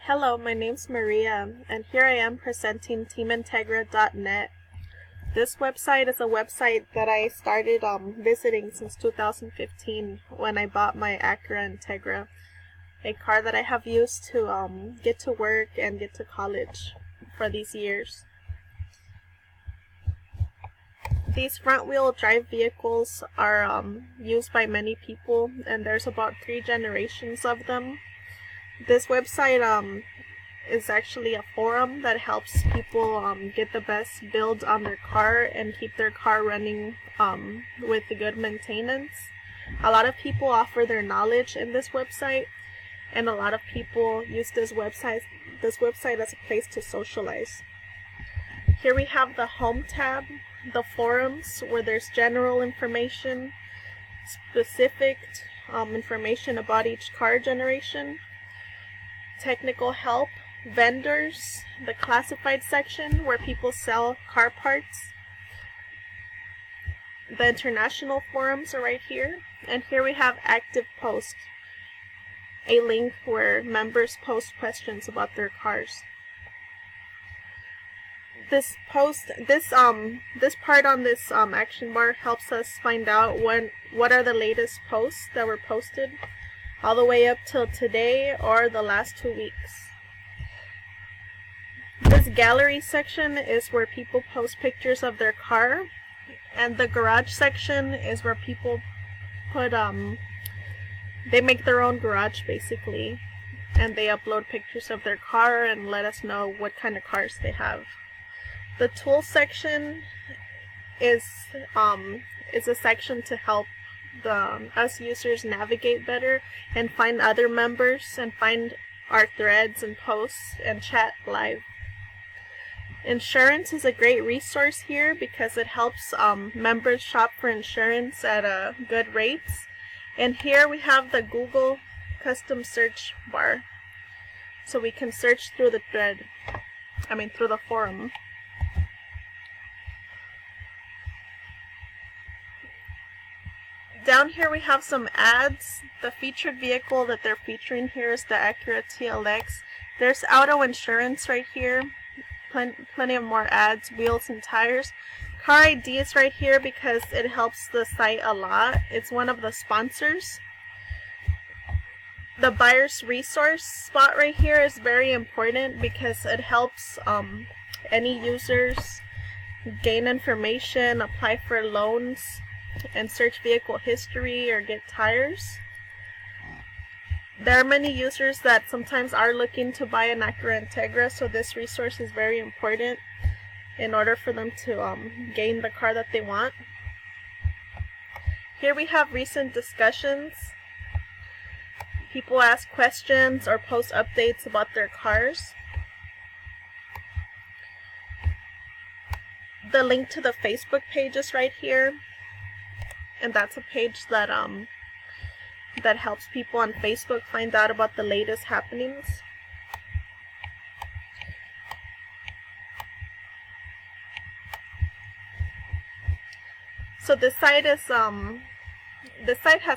Hello, my name's Maria, and here I am presenting teamintegra.net. This website is a website that I started visiting since 2015 when I bought my Acura Integra, a car that I have used to get to work and get to college for these years. These front-wheel drive vehicles are used by many people, and there's about 3 generations of them. This website is actually a forum that helps people get the best build on their car and keep their car running with good maintenance. A lot of people offer their knowledge in this website, and a lot of people use this website as a place to socialize. Here we have the home tab, the forums, where there's general information, specific information about each car generation, technical help, vendors, the classified section where people sell car parts. The international forums are right here, and here we have active post, a link where members post questions about their cars. This part on this action bar helps us find out what are the latest posts that were posted all the way up till today or the last 2 weeks. This gallery section is where people post pictures of their car, and the garage section is where people put they make their own garage basically, and they upload pictures of their car and let us know what kind of cars they have. The tool section is a section to help us users navigate better and find other members and find our threads and posts and chat live. Insurance is a great resource here because it helps members shop for insurance at good rates. And here we have the Google custom search bar, so we can search through the through the forum. Down here we have some ads. The featured vehicle that they're featuring here is the Acura TLX. There's auto insurance right here. Plenty of more ads, wheels and tires. Car ID is right here because it helps the site a lot. It's one of the sponsors. The buyer's resource spot right here is very important because it helps any users gain information, apply for loans, and search vehicle history or get tires. There are many users that sometimes are looking to buy an Acura Integra, so this resource is very important in order for them to gain the car that they want. Here we have recent discussions. People ask questions or post updates about their cars. The link to the Facebook page is right here. And that's a page that that helps people on Facebook find out about the latest happenings. So this site has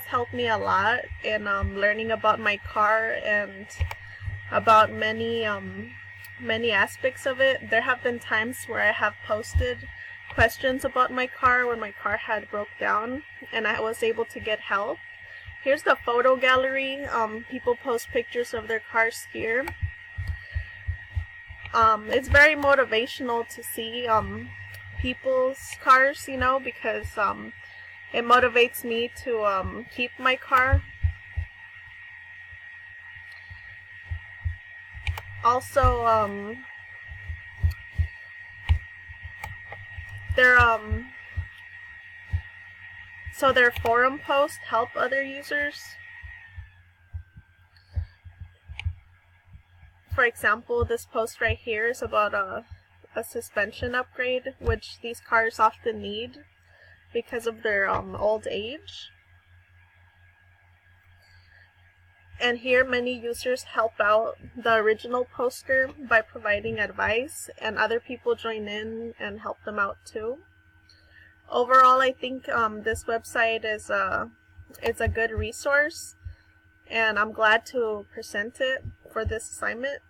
helped me a lot in learning about my car and about many aspects of it. There have been times where I have posted questions about my car when my car had broke down, and I was able to get help. Here's the photo gallery. People post pictures of their cars here. It's very motivational to see people's cars, because it motivates me to keep my car. Also, their forum posts help other users. For example, this post right here is about a suspension upgrade, which these cars often need because of their old age. And here many users help out the original poster by providing advice, and other people join in and help them out too. Overall, I think this website is a good resource, and I'm glad to present it for this assignment.